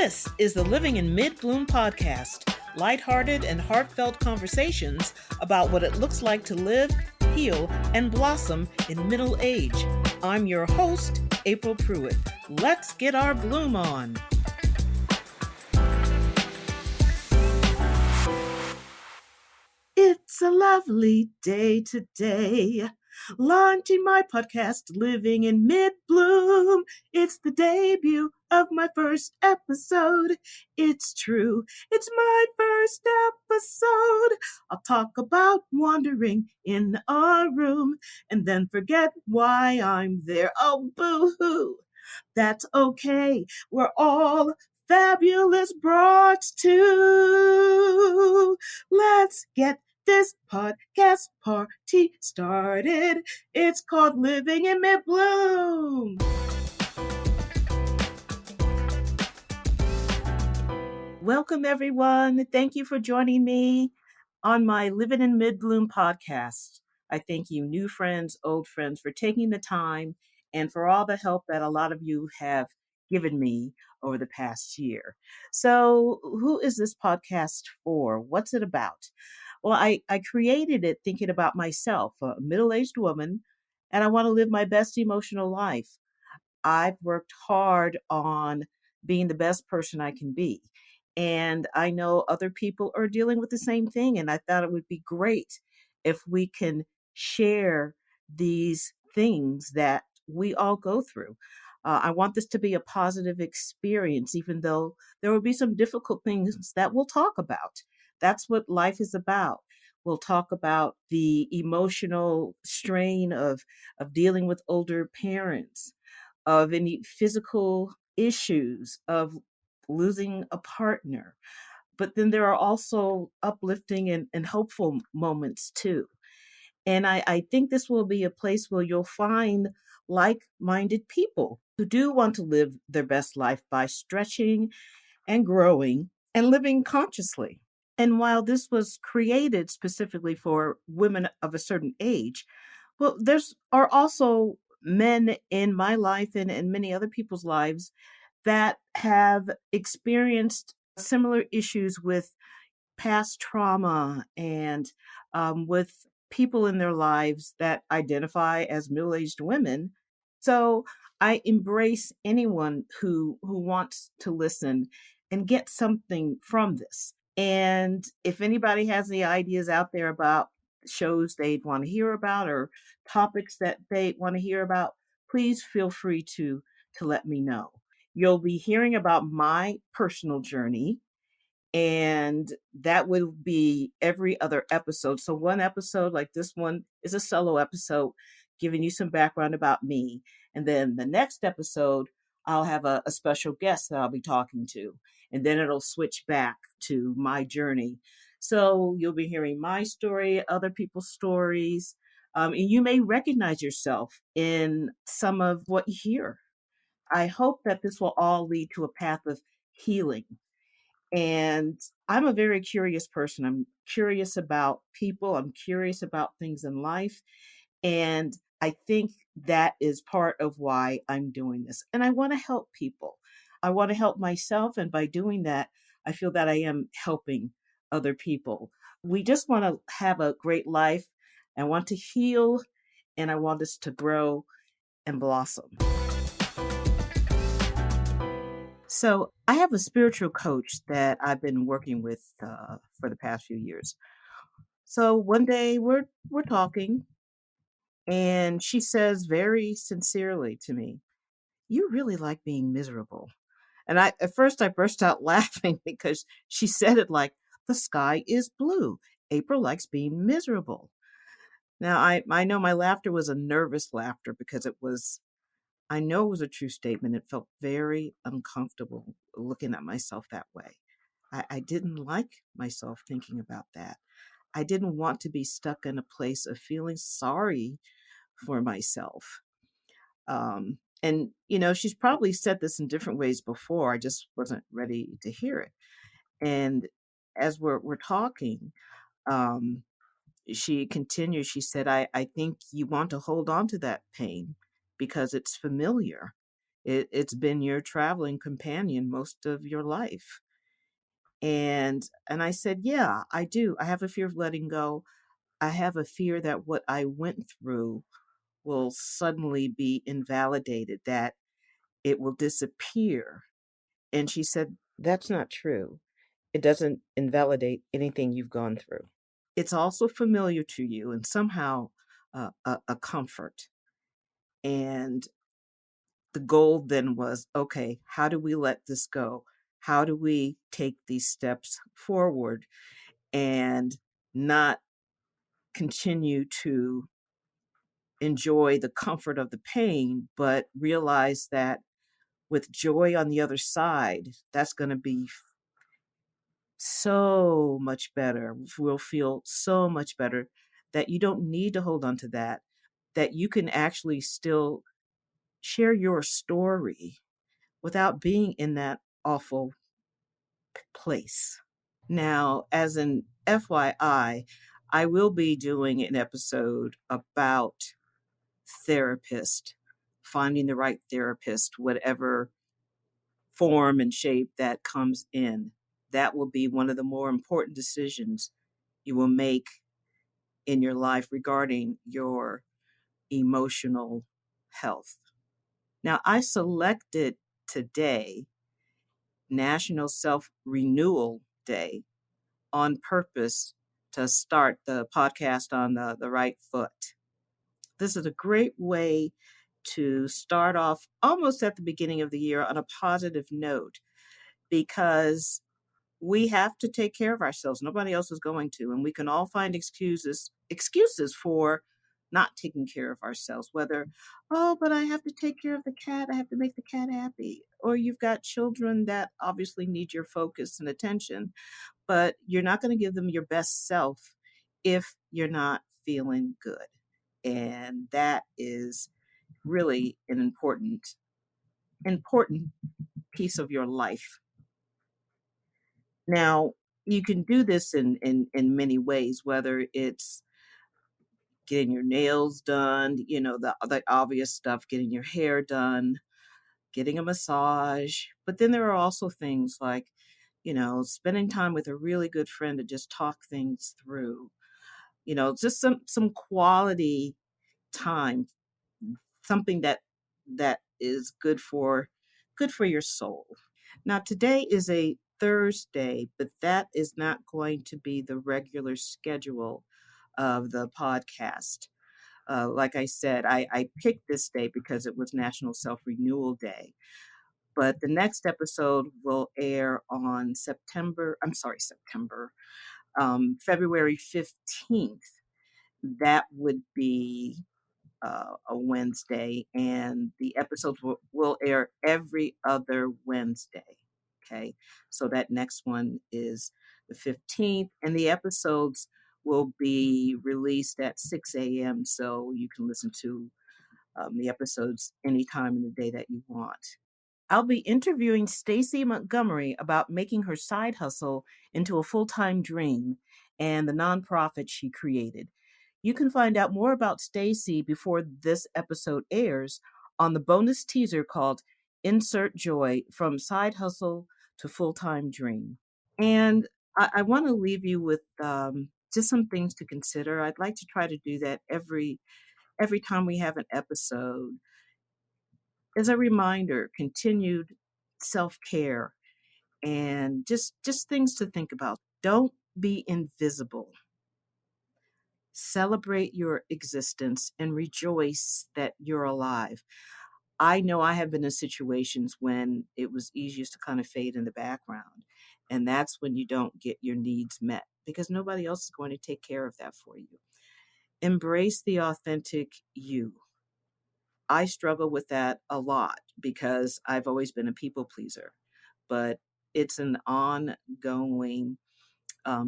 This is the Living in Mid-Bloom podcast, lighthearted and heartfelt conversations about what it looks like to live, heal, and blossom in middle age. I'm your host, April Pruitt. Let's get our bloom on. It's a lovely day today. Launching my podcast, Living in Mid-Bloom. It's the debut of my first episode. It's true, it's my first episode. I'll talk about wandering in a room and then forget why I'm there. Oh, boo-hoo. That's okay. We're all fabulous broads too. Let's get this podcast party started. It's called Living in Mid-Bloom. Welcome, everyone. Thank you for joining me on my Living in Mid-Bloom podcast. I thank you, new friends, old friends, for taking the time and for all the help that a lot of you have given me over the past year. So, who is this podcast for? What's it about? Well, I created it thinking about myself, a middle-aged woman, and I want to live my best emotional life. I've worked hard on being the best person I can be. And I know other people are dealing with the same thing. And I thought it would be great if we can share these things that we all go through. I want this to be a positive experience, even though there will be some difficult things that we'll talk about. That's what life is about. We'll talk about the emotional strain of dealing with older parents, of any physical issues, of losing a partner. But then there are also uplifting and hopeful moments too. And I think this will be a place where you'll find like minded people who do want to live their best life by stretching and growing and living consciously. And while this was created specifically for women of a certain age, well, there's are also men in my life and in many other people's lives that have experienced similar issues with past trauma and with people in their lives that identify as middle-aged women. So I embrace anyone who wants to listen and get something from this. And if anybody has any ideas out there about shows they'd want to hear about or topics that they want to hear about, please feel free to let me know. You'll be hearing about my personal journey, and that will be every other episode. So one episode like this one is a solo episode giving you some background about me. And then the next episode, I'll have a special guest that I'll be talking to. And then it'll switch back to my journey. So you'll be hearing my story, other people's stories, and you may recognize yourself in some of what you hear. I hope that this will all lead to a path of healing. And I'm a very curious person. I'm curious about people. I'm curious about things in life. And I think that is part of why I'm doing this. And I want to help people. I want to help myself. And by doing that, I feel that I am helping other people. We just want to have a great life. I want to heal, and I want us to grow and blossom. So I have a spiritual coach that I've been working with for the past few years. So one day we're talking, and she says very sincerely to me, "You really like being miserable." And I at first I burst out laughing because she said it like, "The sky is blue. April likes being miserable." Now I know my laughter was a nervous laughter because I know it was a true statement. It felt very uncomfortable looking at myself that way. I didn't like myself thinking about that. I didn't want to be stuck in a place of feeling sorry for myself. She's probably said this in different ways before. I just wasn't ready to hear it. And as we're talking, um, she continued, she said, I think you want to hold on to that pain because it's familiar. It's been your traveling companion most of your life. And I said, yeah, I do. I have a fear of letting go. I have a fear that what I went through will suddenly be invalidated, that it will disappear. And she said, that's not true. It doesn't invalidate anything you've gone through. It's also familiar to you and somehow a comfort. And the goal then was, okay, how do we let this go? How do we take these steps forward and not continue to enjoy the comfort of the pain, but realize that with joy on the other side, that's going to be so much better. We'll feel so much better that you don't need to hold on to that, that you can actually still share your story without being in that awful place. Now, as an FYI, I will be doing an episode about therapist, finding the right therapist, whatever form and shape that comes in. That will be one of the more important decisions you will make in your life regarding your emotional health. Now, I selected today National Self-Renewal Day on purpose to start the podcast on the right foot. This is a great way to start off almost at the beginning of the year on a positive note, because we have to take care of ourselves. Nobody else is going to, and we can all find excuses for not taking care of ourselves, whether, oh, but I have to take care of the cat, I have to make the cat happy, or you've got children that obviously need your focus and attention, but you're not going to give them your best self if you're not feeling good. And that is really an important piece of your life. Now, you can do this in many ways, whether it's getting your nails done, the obvious stuff, getting your hair done, getting a massage. But then there are also things like, spending time with a really good friend to just talk things through. Just some quality time, something that is good for your soul. Now, today is a Thursday, but that is not going to be the regular schedule of the podcast. Like I said, I picked this day because it was National Self-Renewal Day. But the next episode will air on February 15th. That would be a Wednesday, and the episodes will air every other Wednesday. Okay, so that next one is the 15th, and the episodes will be released at 6 a.m. So you can listen to the episodes anytime in the day that you want. I'll be interviewing Stacey Montgomery about making her side hustle into a full-time dream and the nonprofit she created. You can find out more about Stacey before this episode airs on the bonus teaser called Insert Joy from Side Hustle to Full-Time Dream. And I want to leave you with just some things to consider. I'd like to try to do that every time we have an episode. As a reminder, continued self-care and just things to think about. Don't be invisible. Celebrate your existence and rejoice that you're alive. I know I have been in situations when it was easiest to kind of fade in the background. And that's when you don't get your needs met because nobody else is going to take care of that for you. Embrace the authentic you. I struggle with that a lot because I've always been a people pleaser, but it's an ongoing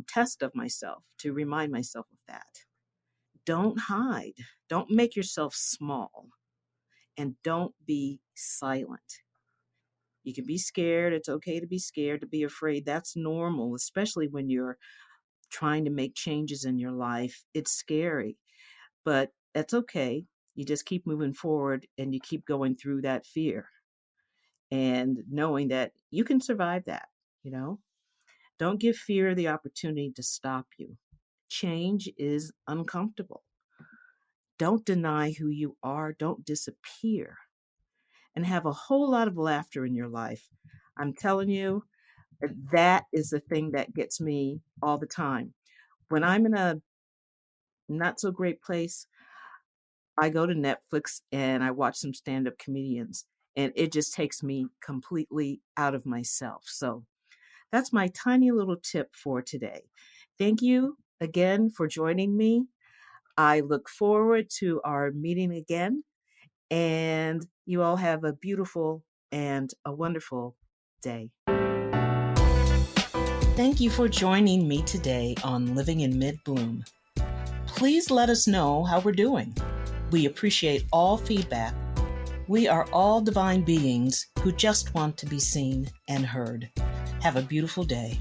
test of myself to remind myself of that. Don't hide. Don't make yourself small, and don't be silent. You can be scared. It's okay to be scared, to be afraid. That's normal, especially when you're trying to make changes in your life. It's scary, but that's okay. You just keep moving forward and you keep going through that fear. and knowing that you can survive that, you know? Don't give fear the opportunity to stop you. Change is uncomfortable. Don't deny who you are. Don't disappear. And have a whole lot of laughter in your life. I'm telling you, that is the thing that gets me all the time. When I'm in a not so great place, I go to Netflix and I watch some stand up comedians, and it just takes me completely out of myself. So that's my tiny little tip for today. Thank you again for joining me. I look forward to our meeting again, and you all have a beautiful and a wonderful day. Thank you for joining me today on Living in Mid Bloom. Please let us know how we're doing. We appreciate all feedback. We are all divine beings who just want to be seen and heard. Have a beautiful day.